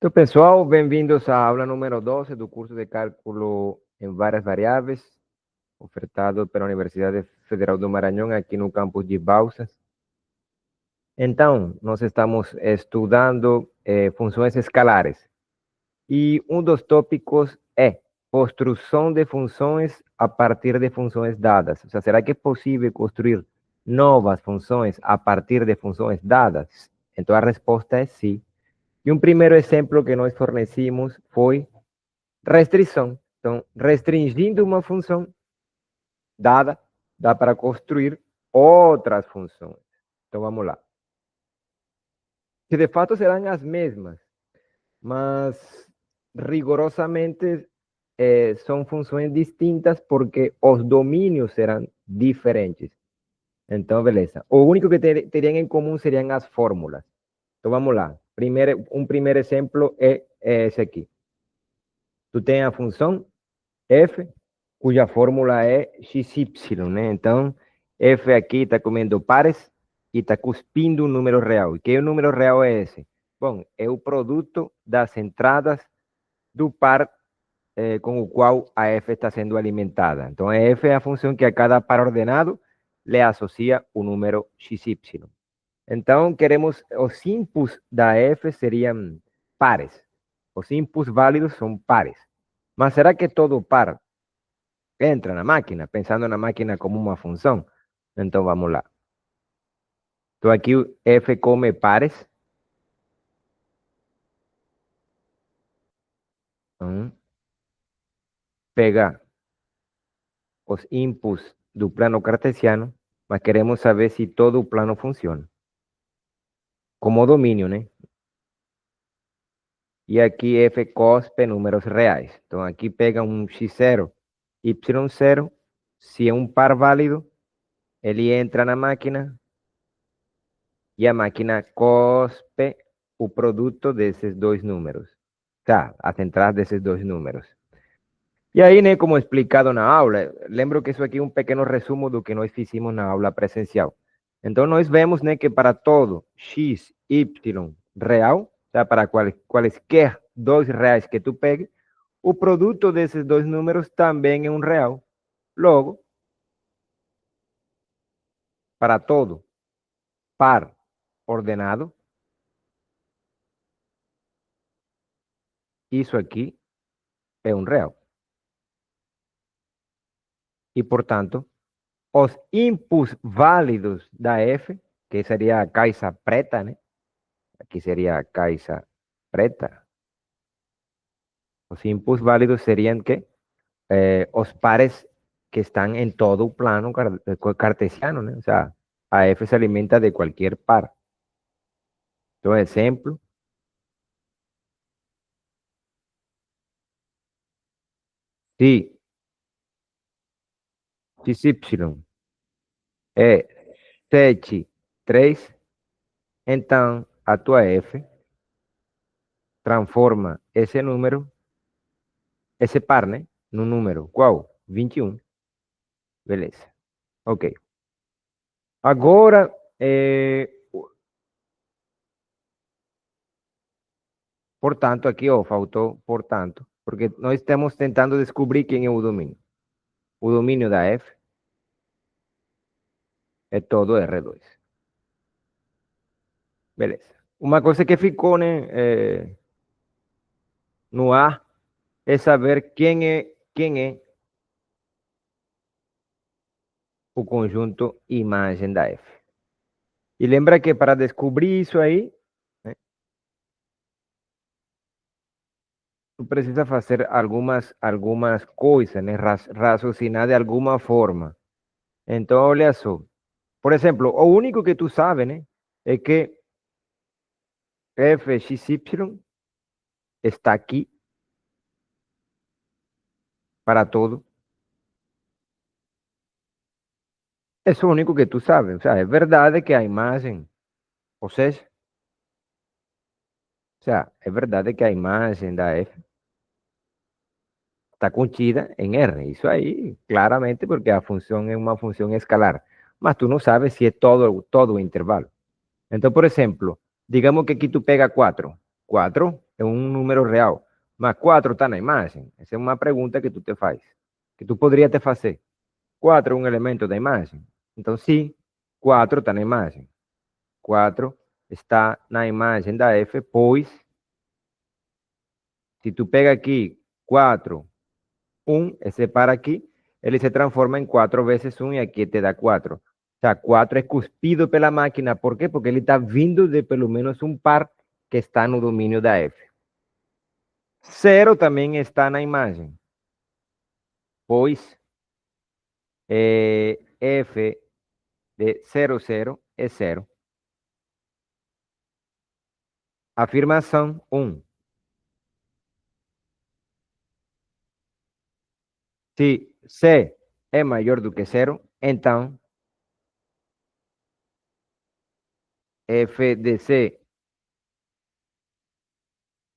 Então, pessoal, bem-vindos à aula número 12 do curso de cálculo em várias variáveis, ofertado pela Universidade Federal do Maranhão, aqui no campus de Balsas. Então, nós estamos estudando funções escalares. E um dos tópicos é construção de funções a partir de funções dadas. Ou seja, será que é possível construir novas funções a partir de funções dadas? Então, a resposta é sim. E um primeiro exemplo que nós fornecimos foi restrição. Então, restringindo uma função dada, dá para construir outras funções. Então, vamos lá. Que de fato serão as mesmas, mas rigorosamente são funções distintas porque os domínios serão diferentes. Então, beleza. O único que teriam em comum seriam as fórmulas. Então, vamos lá. Um primeiro exemplo é esse aqui. Tu tem a função f, cuja fórmula é xy, né? Então, f aqui está comendo pares e está cuspindo um número real. E que número real é esse? Bom, é o produto das entradas do par com o qual a f está sendo alimentada. Então, a f é a função que a cada par ordenado lhe associa o número xy. Então, queremos, os inputs da f seriam pares. Os inputs válidos são pares. Mas será que todo par entra na máquina, pensando na máquina como uma função? Então, vamos lá. Então, aqui o f come pares. Então, pega os inputs do plano cartesiano, mas queremos saber se todo o plano funciona. Como domínio, né? E aqui f cospe números reais. Então, aqui pega um x0, y0. Se é um par válido, ele entra na máquina e a máquina cospe o produto desses dois números. Tá, as entradas desses dois números. E aí, né, como explicado na aula, lembro que isso aqui é um pequeno resumo do que nós fizemos na aula presencial. Então, nós vemos, né, que para todo x, y real, tá, para quaisquer dois reais que tu pegue, o produto desses dois números também é um real. Logo, para todo par ordenado, isso aqui é um real. E, portanto, os inputs válidos da F, que seria a caixa preta, né? Aqui seria a caixa preta. Os inputs válidos seriam que os pares que están en todo plano cartesiano, ¿no? O sea, a F se alimenta de cualquier par. Entonces, ejemplo. Si XY é 7, 3, então a tua F transforma esse número, esse par, né? No número qual? 21. Beleza. Ok. Agora, portanto, aqui ó, faltou portanto, porque nós estamos tentando descobrir quem é o domínio. O domínio da F é todo R2. Beleza. Uma coisa que ficou, né, no ar é saber quem é o conjunto imagem da F. E lembra que para descobrir isso aí, né, tu precisa fazer algumas coisas, né, raciocinar de alguma forma. Então, olha só. Por exemplo, o único que tu sabe, né, é que fxy está aqui para todo. Isso é o único que tu sabe. O sea, é verdade que a imagem, ou seja, é verdade que a imagem da F está contida em R. Isso aí, claramente, porque a função é uma função escalar. Mas tu não sabes se é todo o intervalo. Então, por exemplo, digamos que aqui tu pega 4. 4 é um número real. Mas 4 está na imagem? Essa é uma pergunta que tu te faz, que tu poderia te fazer. 4 é um elemento da imagem? Então, sim, 4 está na imagem. 4 está na imagem da F, pois, se tu pega aqui 4, 1, esse para aqui, ele se transforma em 4 vezes 1 e aqui te dá 4. O sea, 4 é cuspido pela máquina. Por quê? Porque ele está vindo de pelo menos um par que está no domínio da F. 0 também está na imagem, pois F de 0, 0 é 0. Afirmação 1. Se C é maior do que 0, então F de C,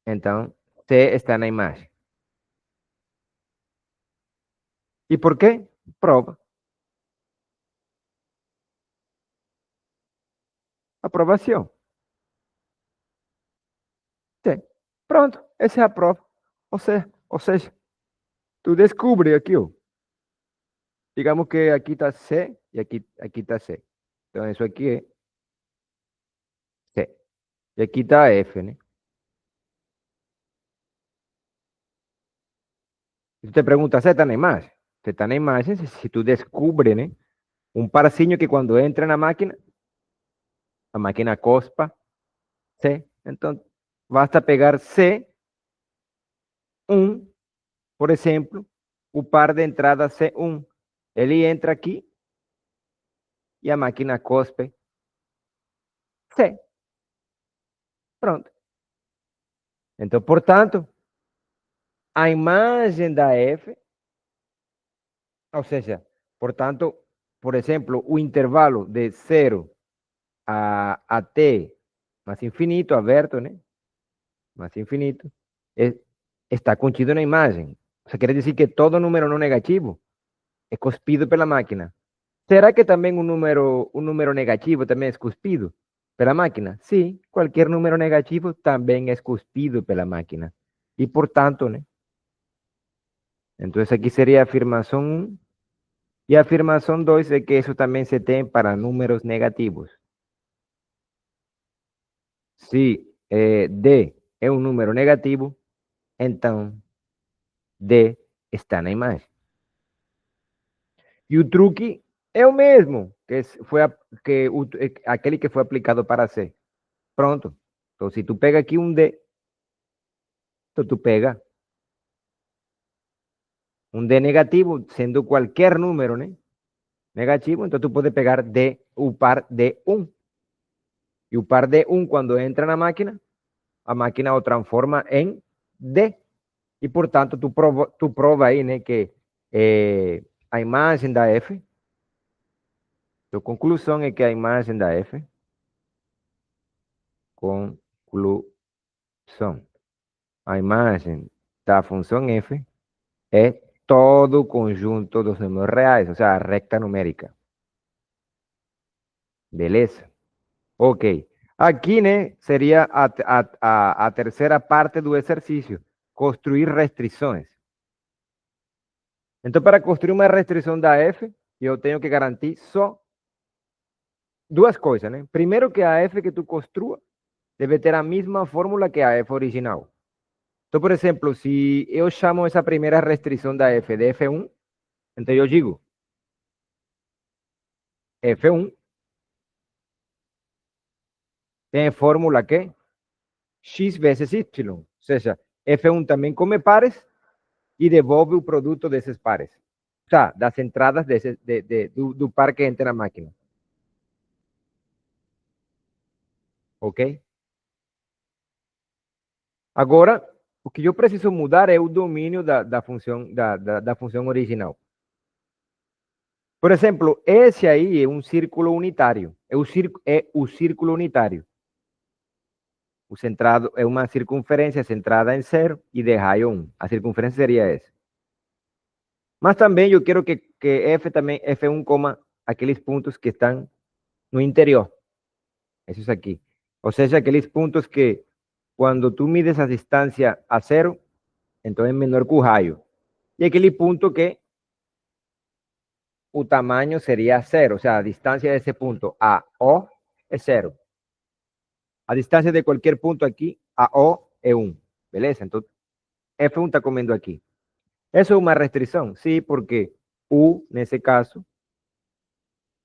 então C está na imagem. E por quê? Prova. Aprovação. Sim. Pronto, essa é a prova. Ou seja, tu descobre aqui, ó. Digamos que aqui está C e aqui está C. Então, isso aqui é C. E aqui está F, né? Se te pergunta, ¿C está na imagem? Se está na imagem, se tu descobre, né? Um parzinho que quando entra na máquina, a máquina cospa C. Então, basta pegar C1, por exemplo, o par de entrada C1. Ele entra aqui e a máquina cospe C. Pronto. Então, portanto, a imagem da F, ou seja, portanto, por exemplo, o intervalo de 0 a t mais infinito, aberto, né? Mais infinito, está contido na imagem. O sea, quer dizer que todo número não negativo é cuspido pela máquina. Será que também um número negativo também é cuspido pela máquina? Sim, qualquer número negativo também é cuspido pela máquina. E, portanto, né? Então, aqui seria a afirmação 1. E a afirmação 2 é que isso também se tem para números negativos. Se D é um número negativo, então D está na imagem. E o truque é o mesmo, aquele que foi aplicado para C. Pronto. Então, se tu pega aqui um D, então tu pega um D negativo, sendo qualquer número, né? Negativo, então tu pode pegar D, o par de 1. E o par de 1, quando entra na máquina, a máquina o transforma em D. E, portanto, tu prova aí, né, que a imagem da F, a conclusão é que a imagem da F, conclusão, a imagem da função F é todo o conjunto dos números reais, ou seja, a recta numérica. Beleza? Ok. Aqui, né, seria a terceira parte do exercício, construir restrições. Então, para construir uma restrição da F, eu tenho que garantir só duas coisas, né? Primeiro, que a F que tu construa deve ter a mesma fórmula que a F original. Então, por exemplo, se eu chamo essa primeira restrição da F de F1, então eu digo F1 tem fórmula que x vezes y, ou seja, F1 também come pares e devolve o produto desses pares. Tá, das entradas do par que entra na máquina. Ok? Agora, o que eu preciso mudar é o domínio da função original. Por exemplo, esse aí é um círculo unitário. É o círculo unitário. O centrado é uma circunferência centrada em 0 e de raio 1. A circunferência seria essa. Mas também eu quero que F1 coma aqueles pontos que estão no interior. Esses aqui. Ou seja, aqueles pontos que quando tu mides a distância a zero, então é menor que o raio. E aquele ponto que o tamanho seria zero, ou seja, a distância desse ponto a O é zero. A distância de qualquer ponto aqui a O é 1, beleza? Então, F1 está comendo aqui. Isso é uma restrição? Sim, porque U, nesse caso,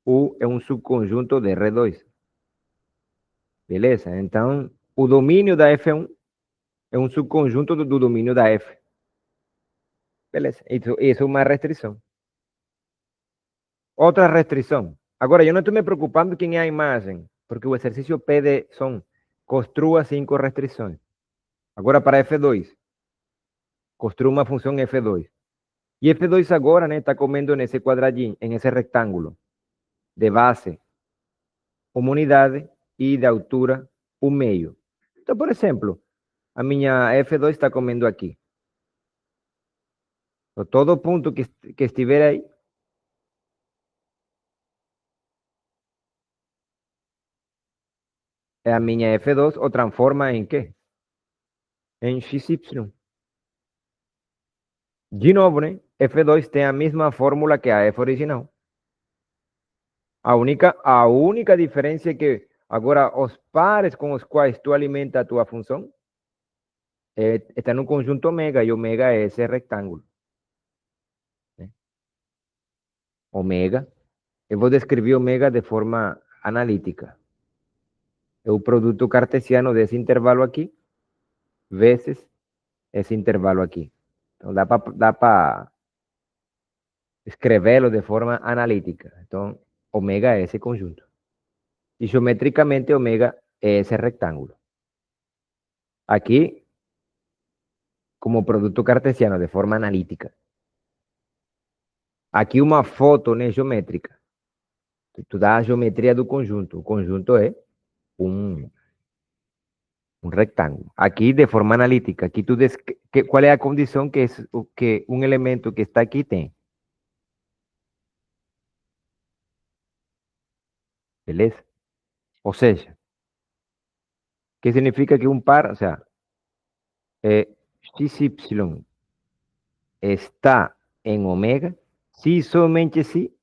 U é um subconjunto de R2. Beleza? Então, o domínio da F1 é um subconjunto do domínio da F. Beleza? Isso é uma restrição. Outra restrição. Agora, eu não estou me preocupando quem é a imagem, porque o exercício pede são construa 5 restrições. Agora, para F2, construa uma função F2. E F2 agora, né, está comendo nesse quadradinho, nesse retângulo, de base, uma unidade e de altura, um meio. Então, por exemplo, a minha F2 está comendo aqui. Então, todo ponto que estiver aí, a minha F2 o transforma em quê? Em XY. De novo, né? F2 tem a mesma fórmula que a F original. A única diferença é que agora os pares com os quais tu alimenta a tua função está no conjunto ômega, e ômega é esse retângulo. Né? Ômega, eu vou descrever ômega de forma analítica. É o produto cartesiano desse intervalo aqui, vezes esse intervalo aqui. Então, dá para escrevê-lo de forma analítica. Então, ômega é esse conjunto. E geometricamente, ômega é esse retângulo. Aqui, como produto cartesiano, de forma analítica. Aqui uma foto, né, geométrica. Tu dá a geometria do conjunto. O conjunto é um retângulo. Aqui, de forma analítica. Aqui qual é a condição que um elemento que está aqui tem? Beleza? Ou seja, que significa que um par, o sea, XY está em ômega, se somente se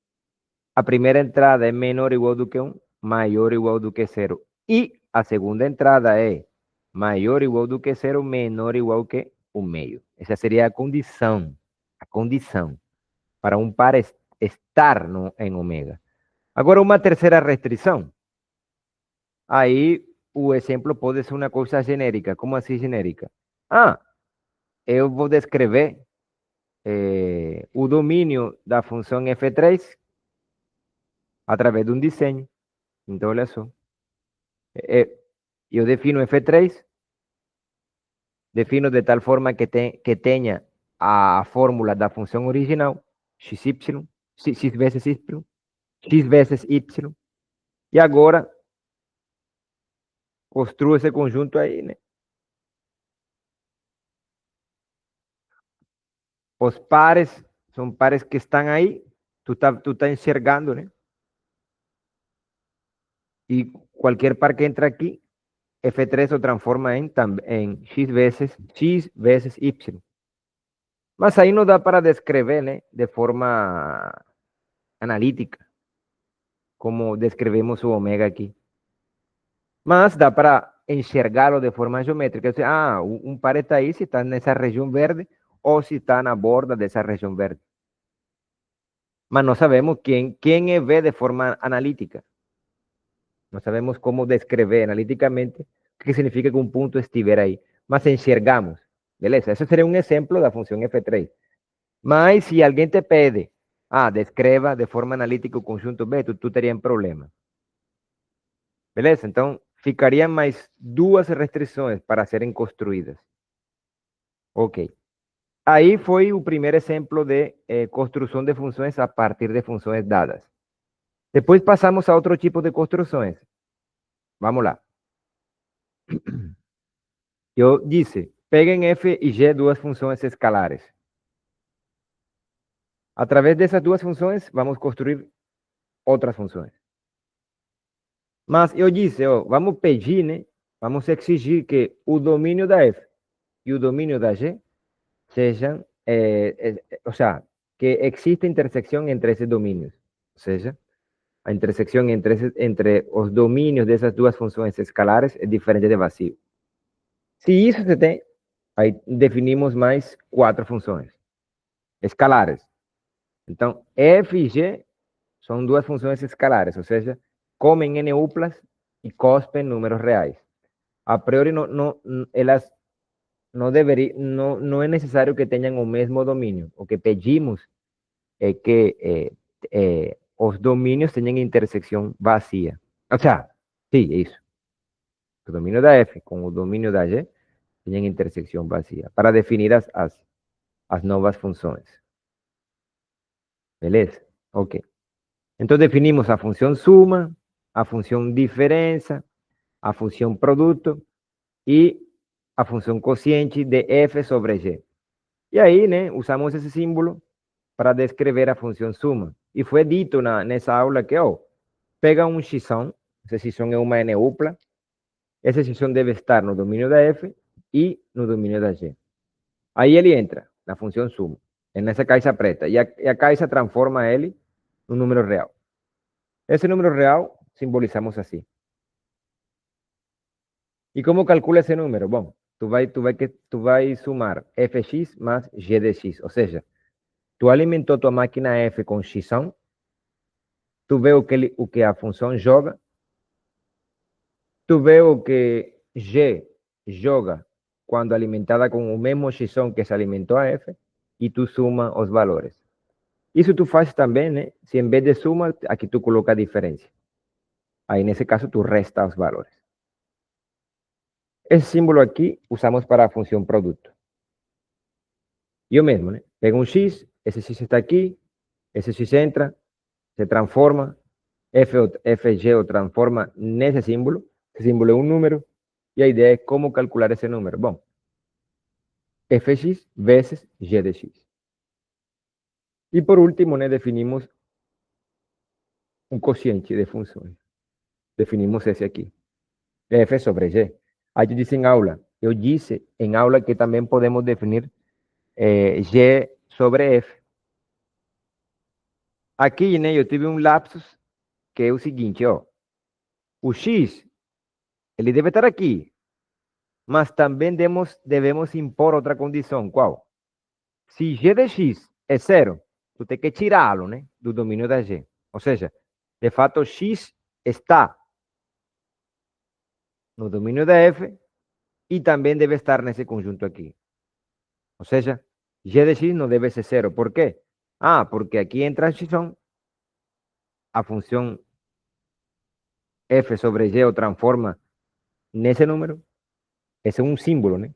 a primeira entrada é menor ou igual do que 1, maior ou igual do que 0. E a segunda entrada é maior ou igual do que 0, menor ou igual que 1 meio. Essa seria a condição para um par estar em ômega. Agora, uma terceira restrição. Aí, o exemplo pode ser uma coisa genérica. Como assim genérica? Eu vou descrever o domínio da função f3 através de um desenho. Então, olha só. Eu defino f3, defino de tal forma que tenha a fórmula da função original, xy, x vezes y, x vezes y, e agora construo esse conjunto aí, né? Os pares são pares que estão aí, tu tá enxergando, né? E qualquer par que entra aqui, F3 o transforma em x vezes y. Mas aí não dá para descrever, né? De forma analítica, como descrevemos o ômega aqui. Mas dá para enxergá-lo de forma geométrica. Um par está aí se está nessa região verde ou se está na borda dessa região verde. Mas não sabemos quem é V de forma analítica. Não sabemos como descrever analiticamente o que significa que um ponto estiver aí. Mas enxergamos. Beleza? Esse seria um exemplo da função F3. Mas se alguém te pede, descreva de forma analítica o conjunto B, tu teria um problema. Beleza? Então, ficariam mais duas restrições para serem construídas. Ok. Aí foi o primeiro exemplo de construção de funções a partir de funções dadas. Depois passamos a outro tipo de construções. Vamos lá. Eu disse, peguem f e g duas funções escalares. Através dessas duas funções, vamos construir outras funções. Mas eu disse, vamos pedir, né? vamos a exigir que o domínio da f e o domínio da g sejam, o sea, que exista intersecção entre esses domínios. Ou seja, a intersecção entre os domínios dessas duas funções escalares é diferente de vazio. Se isso se tem, aí definimos mais quatro funções escalares. Então, f e g são duas funções escalares, ou seja, comem n uplas e cospem números reais. A priori, elas não é necessário que tenham o mesmo domínio. O que pedimos é que os domínios tenham intersecção vazia. O sea, sí, isso. O domínio da f com o domínio da g tenham intersecção vazia para definir as novas funções. Beleza? Ok. Então definimos a função suma, a função diferença, a função produto e a função quociente de f sobre g. E aí, né, usamos esse símbolo para descrever a função suma. E foi dito nessa aula que, pega um x, esse x é uma n-upla, esse x deve estar no domínio da f e no domínio da g. Aí ele entra na função suma, nessa caixa preta, e a caixa transforma ele num número real. Esse número real simbolizamos assim. E como calcula esse número? Bom, tu vai sumar fx mais g de x, ou seja, tu alimentou tua máquina f com x, tu vê o que a função joga, tu vê o que g joga quando alimentada com o mesmo x que se alimentou a f, e tu suma os valores. Isso tu faz também, né? Se em vez de suma, aqui tu coloca a diferença. Aí, nesse caso, tu resta os valores. Esse símbolo aqui usamos para a função produto. E o mesmo, né? Pega um x, esse x está aqui, esse x entra, se transforma, fg o transforma nesse símbolo. Esse símbolo é um número, e a ideia é como calcular esse número. Bom, fx vezes g de x. E por último, né, definimos um quociente de funções. Definimos esse aqui, f sobre g. Aí eu disse em aula, que também podemos definir g sobre f. Aqui, né, eu tive um lapsus, que é o seguinte, o x, ele deve estar aqui, mas também devemos impor outra condição. Qual? Se g de x é zero, tu tem que tirá-lo, né, do domínio da g. Ou seja, de fato, x está no domínio da f e também deve estar nesse conjunto aqui. Ou seja, g de x não deve ser zero. Por quê? Porque aqui entra x, a função f sobre g o transforma nesse número. Esse é um símbolo, né,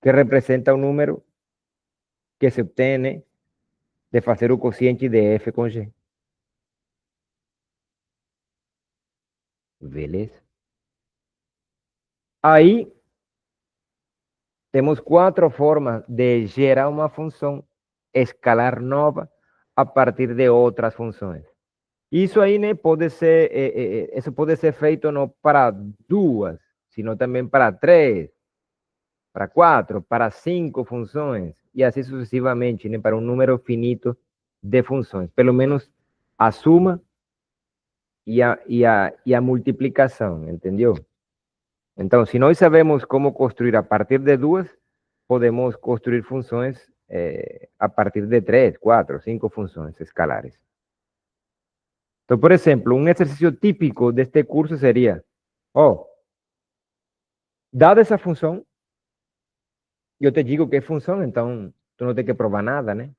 que representa um número que se obtém de fazer o quociente de f com g. Beleza? Aí, temos quatro formas de gerar uma função escalar nova a partir de outras funções. Isso aí, né, isso pode ser feito não para duas, sino também para três, para quatro, para cinco funções, e assim sucessivamente, né, para um número finito de funções. Pelo menos a suma e a multiplicação, entendeu? Então, se nós sabemos como construir a partir de duas, podemos construir funções a partir de três, quatro, cinco funções escalares. Então, por exemplo, um exercício típico deste curso seria, dada essa função, eu te digo que é função, então tu não tem que provar nada, né?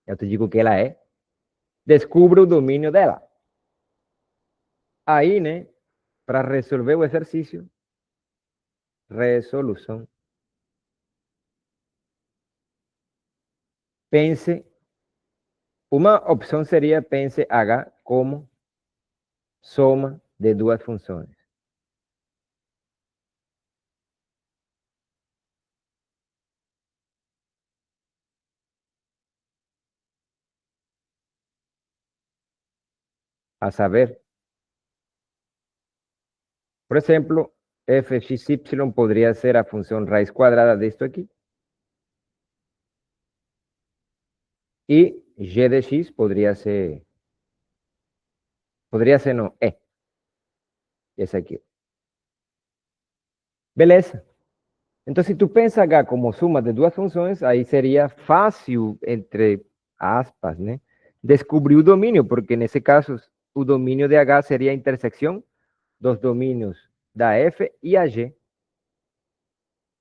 Eu te digo que ela é. Descubra o domínio dela. Aí, né, para resolver o exercício, resolução, pense, uma opção seria pense H como soma de duas funções. A saber, Por ejemplo, fxy podría ser a función raíz cuadrada de esto aquí. Y y de x podría ser no, esse aqui. Beleza. Então, se tu pensa H como suma de duas funções, aí seria fácil, entre aspas, né, descobrir o domínio, porque nesse caso, o domínio de H seria a intersecção dos domínios da F e a G.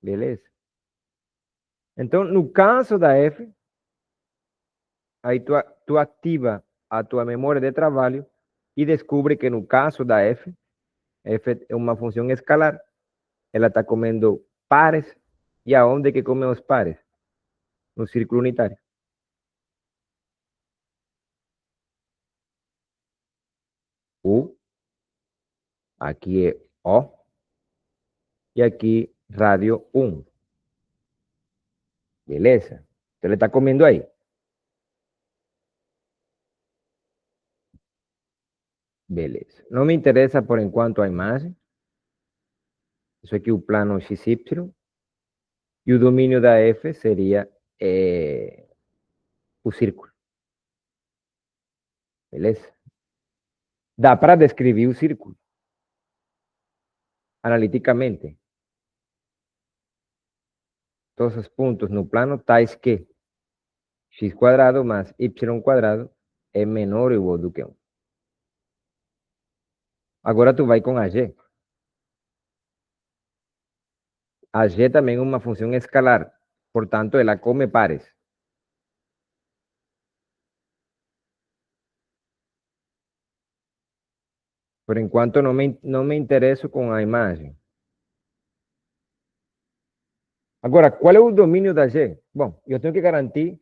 Beleza? Então, no caso da F, aí tu ativa a tua memória de trabalho e descobre que no caso da F é uma função escalar, ela está comendo pares, e aonde que come os pares? No círculo unitário. U, aqui é O, e aqui rádio 1. Beleza? Então ele está comendo aí. Beleza. Não me interessa por enquanto a imagem. Isso aqui é o plano XY. E o domínio da F seria o círculo. Beleza? Dá para descrever o círculo analiticamente. Todos os pontos no plano tais que x quadrado mais y quadrado é menor ou igual do que 1. Agora tu vai com a g. A g também é uma função escalar, portanto, ela come pares. Por enquanto, não me interesso com a imagem. Agora, qual é o domínio da G? Bom, eu tenho que garantir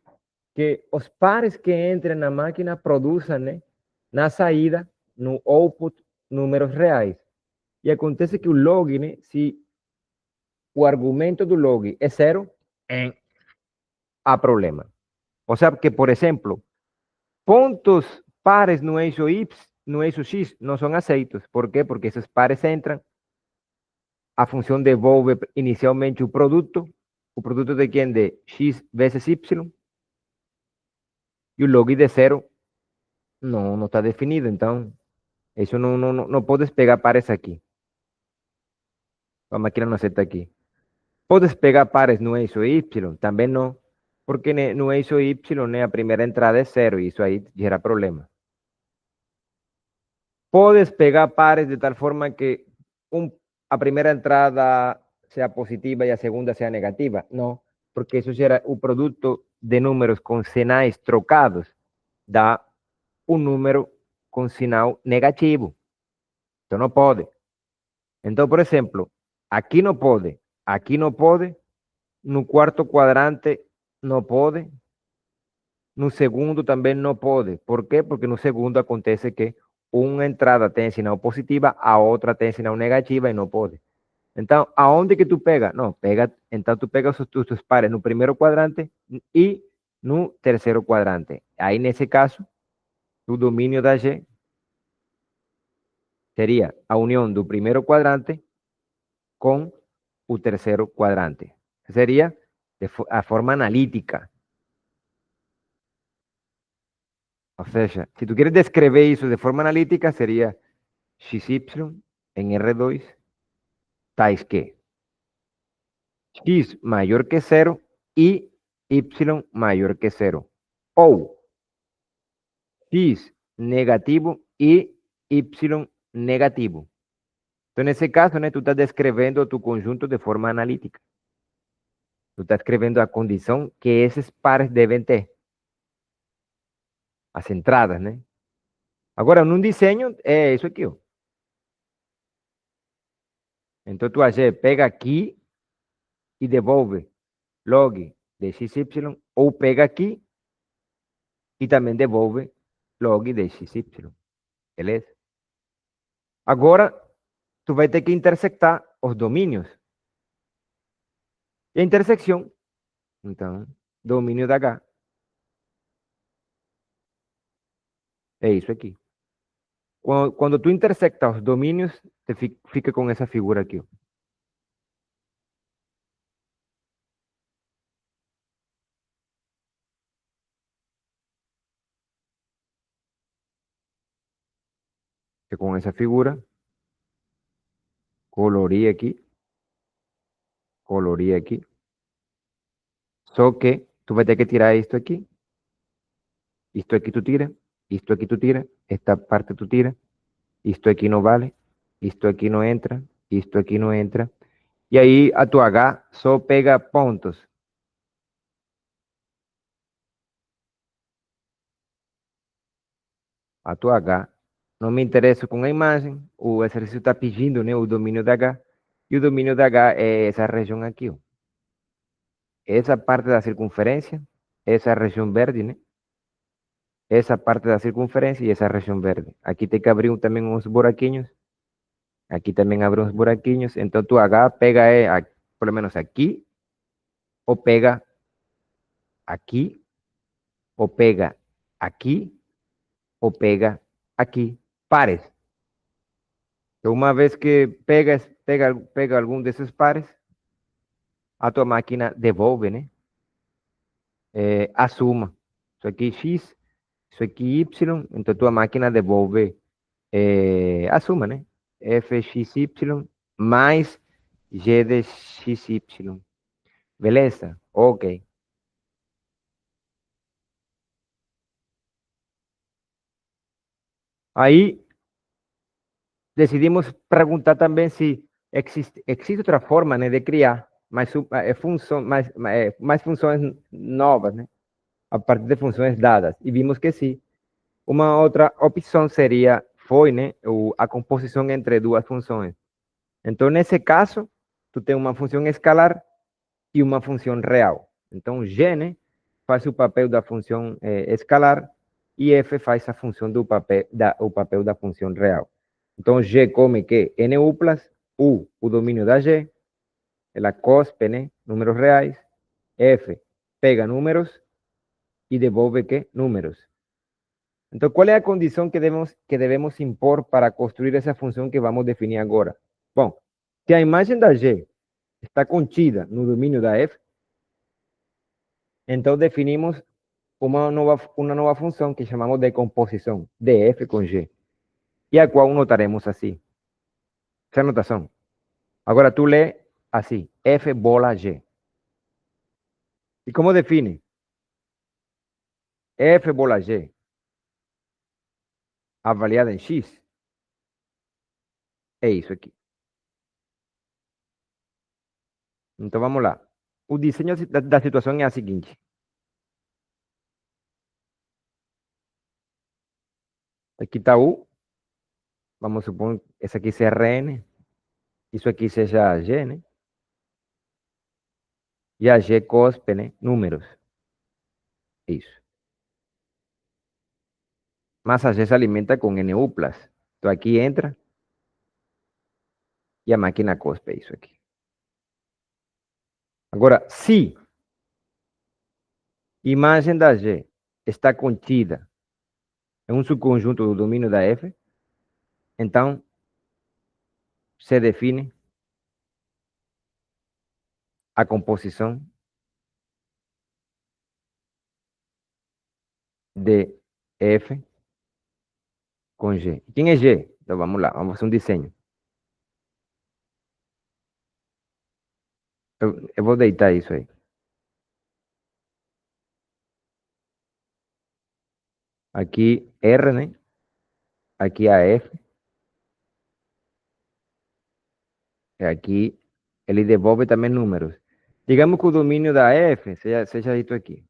que os pares que entrem na máquina produzam, né, na saída, no output, números reais. E acontece que o log, né, se o argumento do log é zero, há problema. Ou seja, que, por exemplo, pontos pares no eixo Y, no eixo X, não são aceitos. Por quê? Porque esses pares entram, a função devolve inicialmente o produto de quem? De X vezes Y, e o log de zero não está definido. Então, isso não podes pegar pares aqui. A máquina não aceita aqui. Podes pegar pares no eixo Y? Também não, porque no eixo Y, né, a primeira entrada é zero, e isso aí gera problema. Podes pegar pares de tal forma que a primeira entrada sea positiva e a segunda sea negativa? Não, porque isso gera o produto de números com sinais trocados, dá um número com sinal negativo. Então não pode. Então, por exemplo, aqui não pode, no quarto quadrante não pode, no segundo também não pode. Por quê? Porque no segundo acontece que uma entrada tem sinal positiva, a outra tem sinal negativa e não pode. Então, aonde que tu pega? Não, então tu pega os tus pares no primeiro quadrante e no terceiro quadrante. Aí, nesse caso, o domínio da G seria a união do primeiro quadrante com o terceiro quadrante. Seria a forma analítica. Ou seja, se tu queres descrever isso de forma analítica, seria xy em R2 tais que x maior que zero e y maior que zero. Ou x negativo e y negativo. Então, nesse caso, né, tu está descrevendo tu conjunto de forma analítica. Tu está escrevendo a condição que esses pares devem ter. As entradas, né? Agora, num desenho, é isso aqui, ó. Então, tu pega aqui e devolve log de xy, ou pega aqui e também devolve log de xy. Beleza? Agora, tu vai ter que intersectar os domínios. E a intersecção, então, domínio da H. É isso aqui. Quando tu intersecta os domínios, fica com essa figura aqui, ó. Fica com essa figura, colorir aqui. Só que tu vai ter que tirar isto aqui tu tira, isto aqui tu tira, esta parte tu tira, isto aqui não vale, isto aqui não entra, isto aqui não entra. E aí a tua H só pega pontos. A tua H. Não me interesso com a imagem, o exercício está pedindo, né, o domínio da H, e o domínio da H é essa região aqui, ó. Essa parte da circunferência, essa região verde, né? Essa parte da circunferência e essa região verde. Aqui tem que abrir também uns buraquinhos. Aqui também abre uns buraquinhos. Então tu H pega pelo menos aqui, ou pega aqui, ou pega aqui, ou pega aqui. Pares. Então, uma vez que pega algum desses pares, a tua máquina devolve, né? A suma. Isso aqui X, isso aqui Y, então tua máquina devolve a suma, né? Fxy mais G de XY. Beleza? Ok. Aí decidimos perguntar também se existe outra forma, né, de criar mais funções novas, né? A partir de funções dadas. E vimos que sim. Uma outra opção foi, né, a composição entre duas funções. Então, nesse caso, tu tem uma função escalar e uma função real. Então, G, né, faz o papel da função escalar e F faz a função o papel da função real. Então, G come que NU plus o domínio da G, ela cospe, né, números reais, F pega números e devolve que números. Então, qual é a condição que devemos impor para construir essa função que vamos definir agora? Bom, se a imagem da G está contida no domínio da F, então definimos uma nova função que chamamos de composição de F com G, e a qual notaremos assim. Essa notação. Agora tu lê assim, F bola G. E como define? F bola G avaliada em X é isso aqui. Então vamos lá. O desenho da situação é a seguinte. Aqui está U. Vamos supor que esse aqui seja Rn. Isso aqui seja G, né? E a G cospe, né? Números. Isso. Mas a G se alimenta com NU+. Então aqui entra e a máquina cospe isso aqui. Agora, se imagem da G está contida em um subconjunto do domínio da F, então se define a composição de F com G. Quem é G? Então vamos lá, vamos fazer um desenho. Eu vou deitar isso aí. Aqui R, né? Aqui a F. Aqui ele devolve também números. Digamos que o domínio da F seja isso aqui.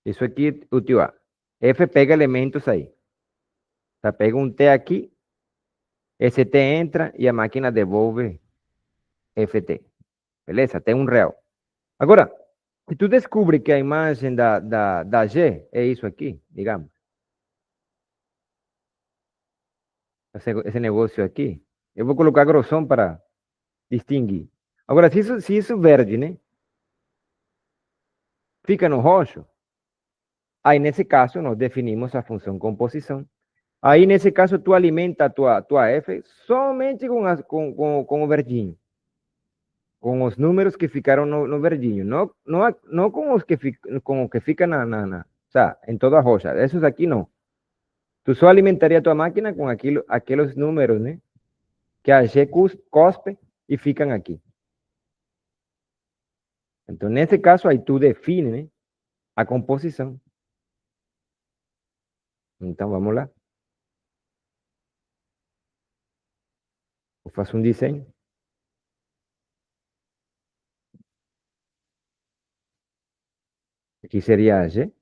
Isso aqui, o tio A. F pega elementos aí. Tá, pega um T aqui, esse T entra e a máquina devolve FT. Beleza? Tem um real. Agora, se tu descobre que a imagem da G é isso aqui, digamos, esse negócio aqui, eu vou colocar grossão para distinguir. Agora, se isso verde, né, fica no roxo, Aí, nesse caso, nós definimos a função composição. Aí, nesse caso, tu alimenta a tua f somente com o verdinho, com os números que ficaram no verdinho, não com os que ficam o sea, em toda a rocha. Esses aqui não. Tu só alimentaria a tua máquina com aqueles números, né? Que a G cospe e ficam aqui. Então, nesse caso, aí tu define, né, a composição. Então, vamos lá. Eu faço um desenho. Aqui seria a G.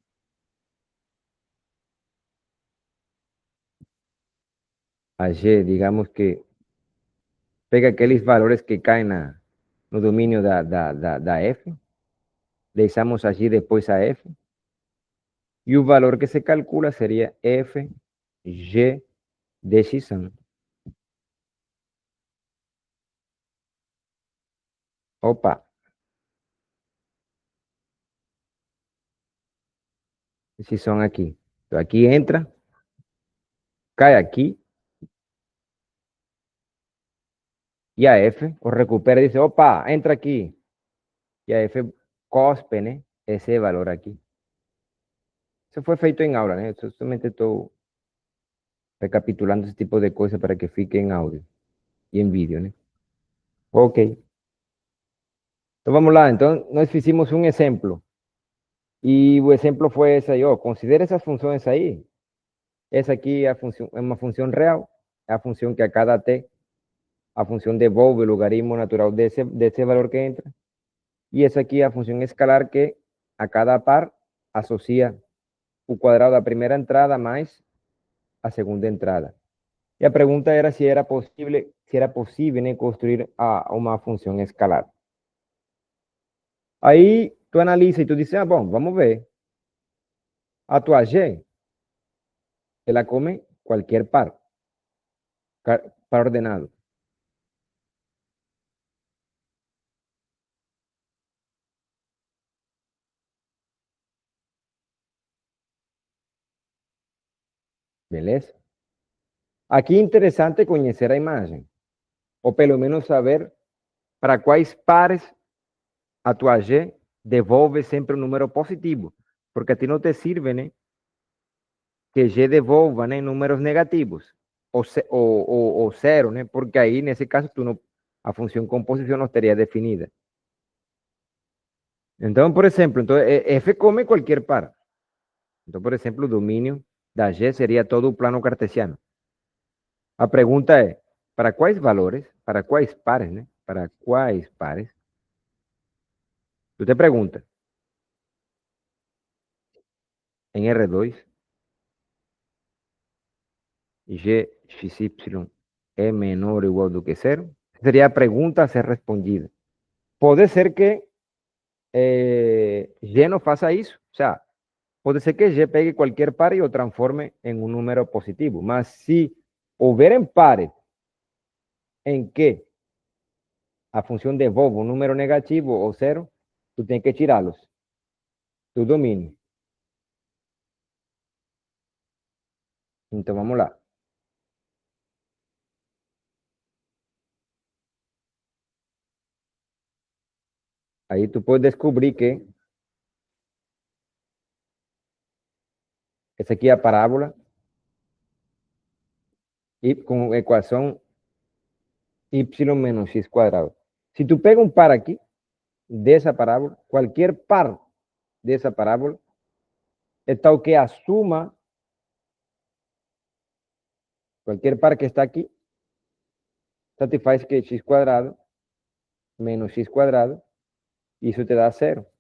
A G, digamos que pega aqueles valores que caem no domínio da F. Deixamos allí depois a F. E o valor que se calcula seria F, G de X. Opa, si son aquí. Entonces, aquí entra, cae aquí, y a F, o recupera y dice, opa, entra aquí. Y a F cospe, ¿no? Ese valor aquí. Eso fue feito en aula, ¿no? Eso solamente estoy recapitulando ese tipo de cosas para que fique en audio y en vídeo, ¿no? Ok. Entonces vamos lá. Entonces nos hicimos un ejemplo. Y el ejemplo fue ese, yo, considera esas funciones ahí. Esa aquí es una función real, la función que a cada t, a función de Bove, el logaritmo natural de ese valor que entra. Y esa aquí es la función escalar que a cada par asocia u cuadrado a primera entrada más a segunda entrada. Y la pregunta era si era posible ¿no? construir a una función escalar. Ahí tú analizas y tú dices, bueno, vamos a ver. A tu Y se la come cualquier par ordenado. Beleza? Aqui é interessante conhecer a imagem, ou pelo menos saber para quais pares a tua G devolve sempre um número positivo, porque a ti não te serve, né, que G devolva, né, números negativos, ou zero, né, porque aí, nesse caso, a função composição não estaria definida. Então, por exemplo, F come qualquer par. Então, por exemplo, o domínio da G seria todo o plano cartesiano. A pergunta é, para quais valores, para quais pares, né? Para quais pares? Tu te pergunta, em R2, G, XY é menor ou igual do que zero? Seria a pergunta a ser respondida. Pode ser que G não faça isso. O sea, pode ser que G pegue qualquer par e o transforme em um número positivo. Mas se houver pares em que a função devolve um número negativo ou zero, tu tem que tirá-los do domínio. Então vamos lá. Aí tu puedes descobrir que essa aqui é a parábola e com equação y menos x cuadrado. Si tú pegas un par aquí de esa parábola, cualquier par de esa parábola, está o que asuma cualquier par que está aquí, satisface que x cuadrado menos x cuadrado, y eso te da cero.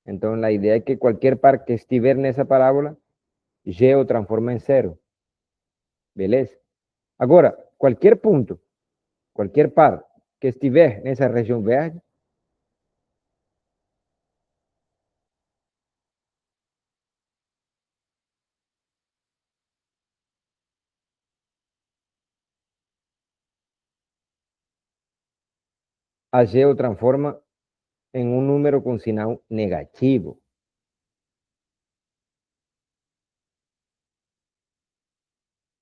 Entonces la idea es que cualquier par que estiver en esa parábola, y o transforma en cero. Beleza? Agora, qualquer ponto, qualquer par que estiver nessa região verde, a G o transforma em um número com sinal negativo.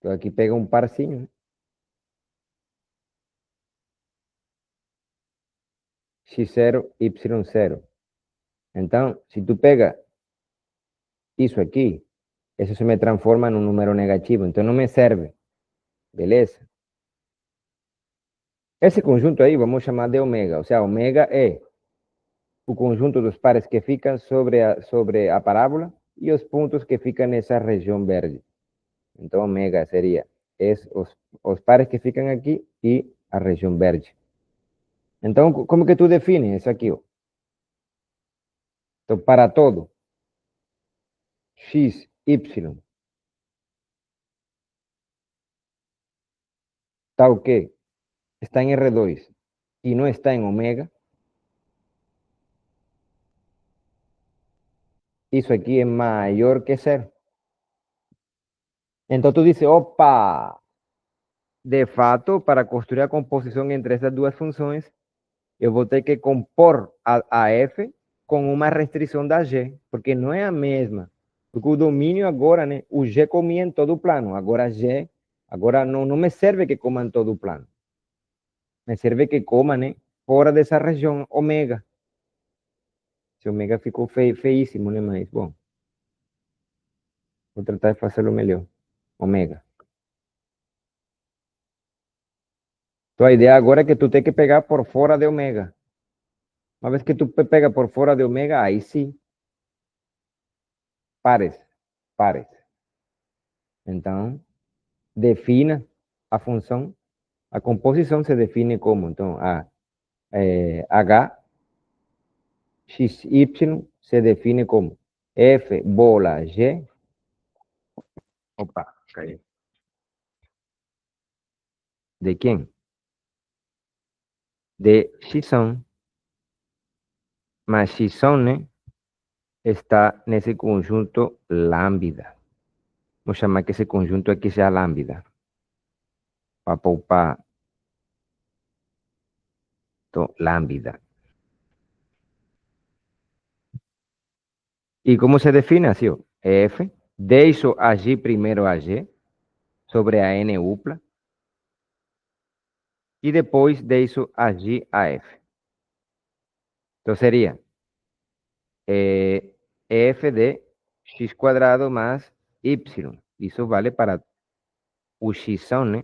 Entonces aquí pega un parzinho, né? X0, Y0. Então, se tu pega isso aqui, isso se me transforma num número negativo, então não me serve, beleza? Esse conjunto aí vamos chamar de ômega, ou seja, ômega é o conjunto dos pares que ficam sobre a parábola e os pontos que ficam nessa região verde. Então, ômega seria os pares que ficam aqui e a região verde. Então, como que tu defines isso aqui? Ó? Então, para todo x, y, tal que está em R2 e não está em ômega, isso aqui é maior que zero. Então, tu dices, opa, de fato, para construir a composição entre essas duas funções, eu vou ter que compor a f com uma restrição da g, porque não é a mesma. Porque o domínio agora, né, o g comia em todo o plano, agora g, agora não me serve que coma em todo o plano. Me serve que coma, né, fora dessa região ômega. Esse ômega ficou feíssimo, né, mas, bom, vou tratar de fazer o melhor. Ômega. Então a ideia agora é que tu tem que pegar por fora de ômega. Uma vez que tu pega por fora de ômega, aí sim, pares, pares. Então, defina a função, a composição se define como, então, H, X, Y se define como F bola G, opa, caiu. ¿De quién? De Xson, mas Xson está nesse conjunto lambda. Vamos chamar que esse conjunto aqui seja lambda, para poupar. Então, lambda. ¿Y cómo se define así? F, deixo agir primeiro a G sobre a N upla e depois deixo agir a F. Então seria F de x quadrado mais Y. Isso vale para o x, né?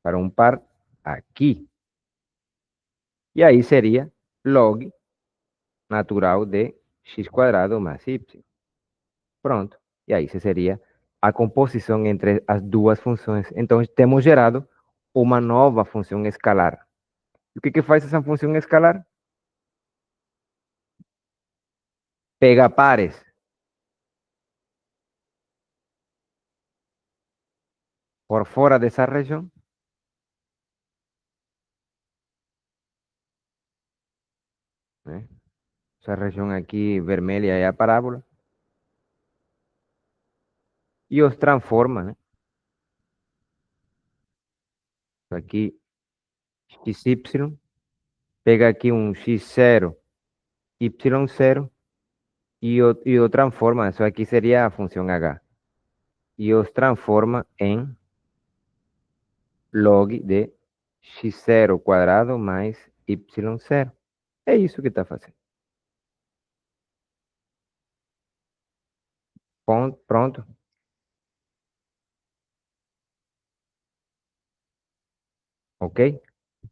Para um par aqui. E aí seria log natural de x quadrado mais Y. Pronto. E aí seria a composição entre as duas funções. Então, temos gerado uma nova função escalar. E o que faz essa função escalar? Pega pares. Por fora dessa região. Né? Essa região aqui vermelha é a parábola. E os transforma, né? Aqui, XY. Pega aqui um X0, Y0. E o transforma. Isso aqui seria a função H. E os transforma em log de x0 quadrado mais y0. É isso que está fazendo. Pronto. Ok?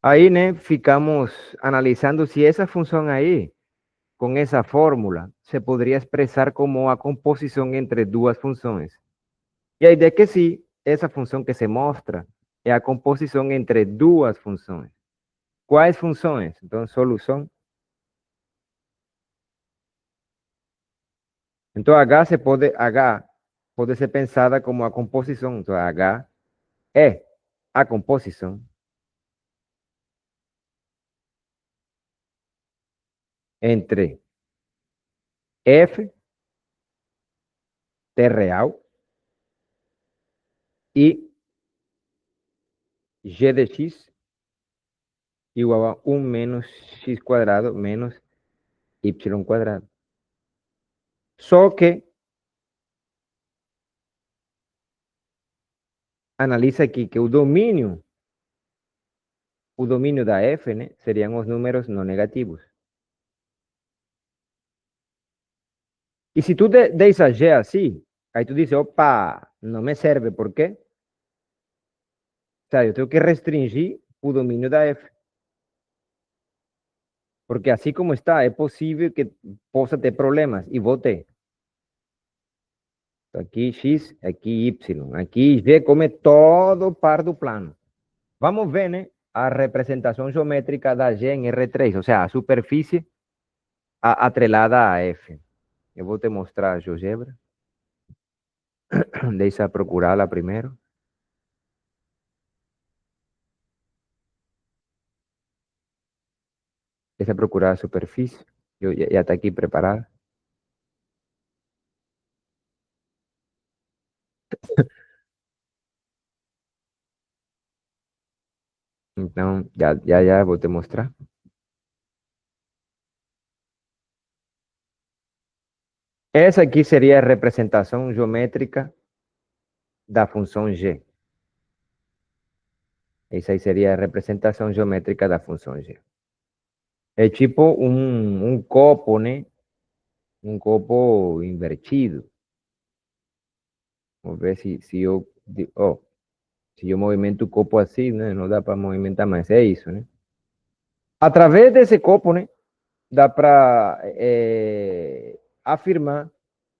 Aí, né, ficamos analisando se essa função aí, com essa fórmula, se poderia expressar como a composição entre duas funções. E a ideia é que sim, essa função que se mostra é a composição entre duas funções. Quais funções? Então, solução. Então, H pode ser pensada como a composição. Então, H é a composição entre f, t real, e g de x igual a 1 menos x quadrado menos y quadrado. Só que Analisa aqui que o domínio da f, né, seriam os números não negativos. E se tu deixa G assim, aí tu diz, opa, não me serve, por quê? O sea, eu tenho que restringir o domínio da f. Porque assim como está, é possível que possa ter problemas, e vou ter. Aqui x, aqui y, aqui g come todo par do plano. Vamos ver, né, a representação geométrica da G em R3, ou seja, a superfície atrelada a F. Eu vou te mostrar a GeoGebra. Deixa procurá-la primeiro. Deixa procurar a superfície. Já está aqui preparada. Então, já vou te mostrar. Essa aqui seria a representação geométrica da função G. Essa aí seria a representação geométrica da função G. É tipo um copo, né? Um copo invertido. Vamos ver se eu... Oh, se eu movimento o copo assim, né? Não dá para movimentar mais. É isso, né? Através desse copo, né? Dá para afirmar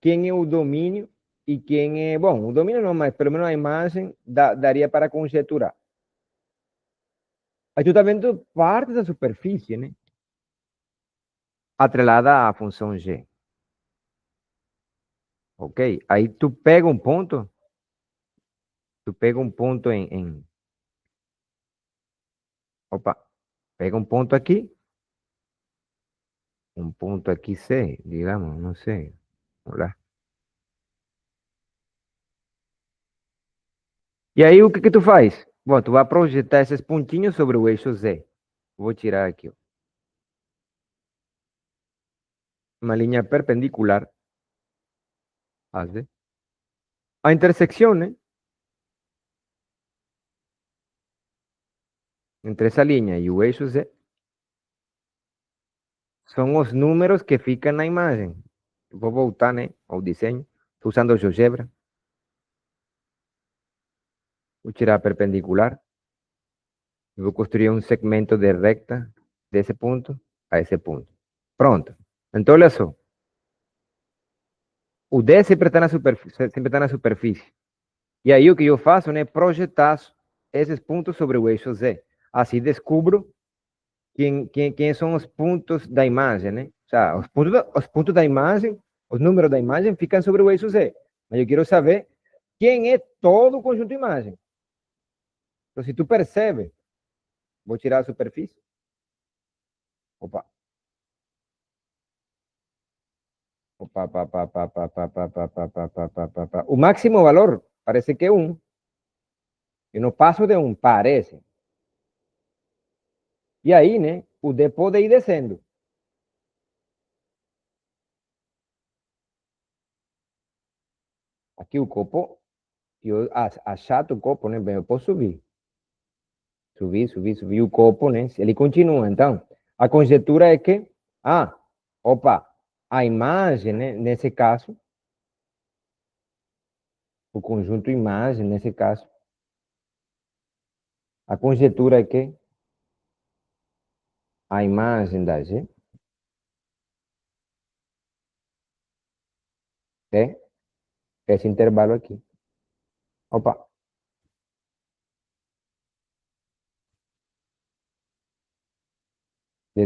quem é o domínio e quem é... Bom, o domínio não, mas pelo menos a imagem daria para conjecturar. Aí tu tá vendo parte da superfície, né? Atrelada à função G. Ok? Aí tu pega um ponto opa, pega um ponto aqui C, digamos, não sei. Vamos lá. E aí o que que tu faz? Bom, tu vai projetar esses pontinhos sobre o eixo Z. Vou tirar aqui, ó, uma linha perpendicular a Z. A intersecção, né? Entre essa linha e o eixo Z são os números que ficam na imagem. Vou voltar, né, ao desenho. Estou usando o GeoGebra. Vou tirar a perpendicular. Vou construir um segmento de recta desse ponto a esse ponto. Pronto. Então, olha só. O D sempre está na superfície. E aí o que eu faço, né, projetar esses pontos sobre o eixo Z. Assim descubro quem são os pontos da imagem, né? O sea, os pontos da imagem, os números da imagem ficam sobre o eixo Z. Mas eu quero saber quem é todo o conjunto de imagem. Então, se tu percebe, vou tirar a superfície. Opa. Opa, pa, pa, pa, pa, pa, pa, pa, pa, pa, pa, pa, pa, pa. O máximo valor parece que é 1. Eu não passo de 1, parece. E aí, né, o D pode ir descendo. Aqui o copo, eu achato o copo, né, bem, eu posso subir. Subir o copo, né, ele continua. Então, a conjectura é que, opa, a imagem, né, nesse caso, o conjunto imagem, nesse caso, a conjectura é que a imagem da G é esse intervalo aqui. Opa, de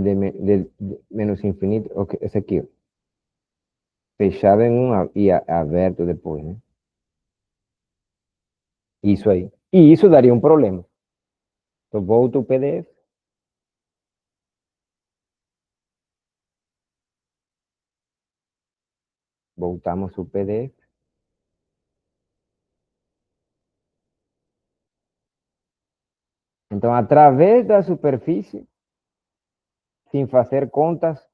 menos infinito, ok, esse aqui, ó, fechado em um e aberto depois, né? Isso aí. E isso daria um problema. Então, volto o PDF. Voltamos o PDF. Então, através da superfície, sem fazer contas,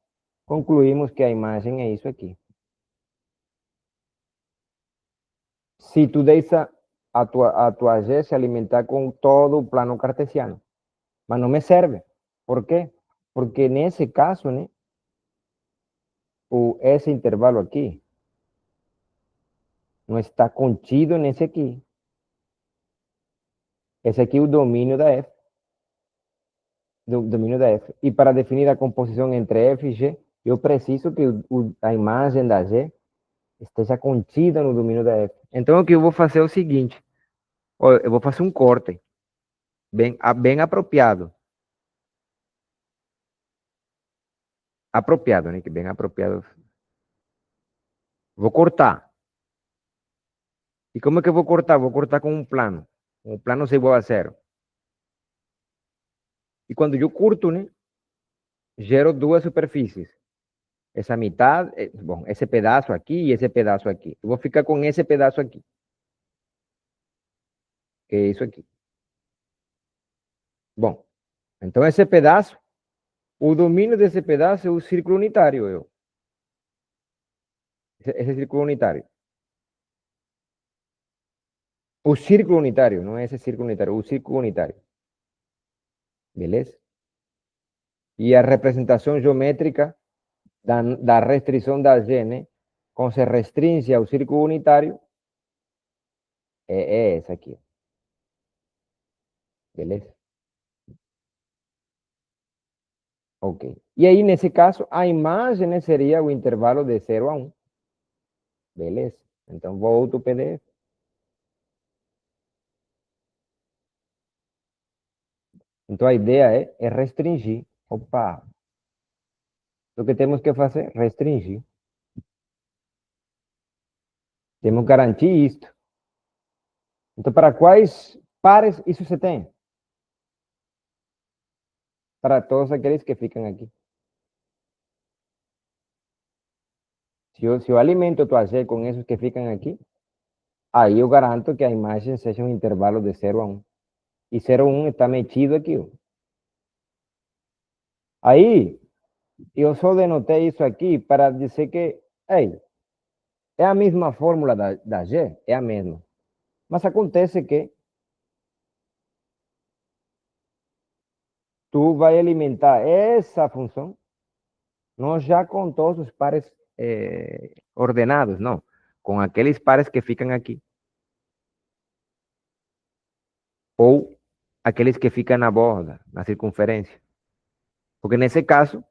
concluímos que a imagem é isso aqui. Se tu deixa a tua G se alimentar com todo o plano cartesiano. Mas não me serve. Por quê? Porque nesse caso, né, esse intervalo aqui não está contido nesse aqui. Esse aqui é o domínio da F. Do domínio da F. E para definir a composição entre F e G, eu preciso que a imagem da G esteja contida no domínio da F. Então, o que eu vou fazer é o seguinte. Eu vou fazer um corte bem apropriado. Apropriado, né? Que bem apropriado. Vou cortar. E como é que eu vou cortar? Vou cortar com um plano. Um plano se igual a zero. E quando eu curto, né? Gero duas superfícies. Essa metade, bom, esse pedaço aqui e esse pedaço aqui. Eu vou ficar com esse pedaço aqui. Que é isso aqui. Bom, então esse pedaço, o domínio desse pedaço é o círculo unitário. Esse círculo unitário. O círculo unitário, não é esse círculo unitário, o círculo unitário. Beleza? E a representação geométrica da restrição da G, né? Quando se restringe ao círculo unitário, é essa aqui. Beleza? Ok. E aí, nesse caso, a imagem, né, seria o intervalo de 0 a 1. Beleza? Então, volto o PDF. Então, a ideia é restringir. Opa! O que temos que fazer? Restringir. Temos que garantir isto. Então, para quais pares isso se tem? Para todos aqueles que ficam aqui. Se eu alimento tua G com esses que ficam aqui, aí eu garanto que a imagem seja um intervalo de 0 a 1. E 0 a 1 está metido aqui. Ó. Aí, eu só denotei isso aqui para dizer que, ei, é a mesma fórmula da G, é a mesma. Mas acontece que tu vai alimentar essa função, não já com todos os pares ordenados, não. Com aqueles pares que ficam aqui. Ou aqueles que ficam na borda, na circunferência. Porque nesse caso,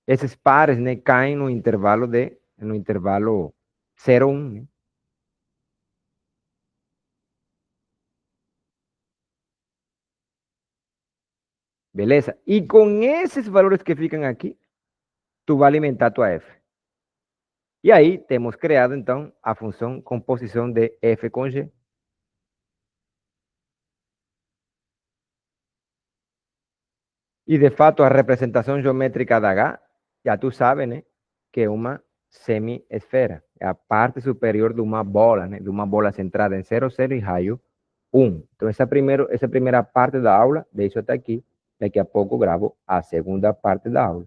esses pares, né, caem no intervalo 0, 1, né? Beleza? E com esses valores que ficam aqui, tu vai alimentar tua f. E aí temos criado, então, a função composição de f com g. E, de fato, a representação geométrica da H, já tu sabe, né, que é uma semi-esfera. É a parte superior de uma bola, né, de uma bola centrada em 0, 0 e raio 1. Então, essa primeira parte da aula, deixo até aqui. Daqui a pouco gravo a segunda parte da aula.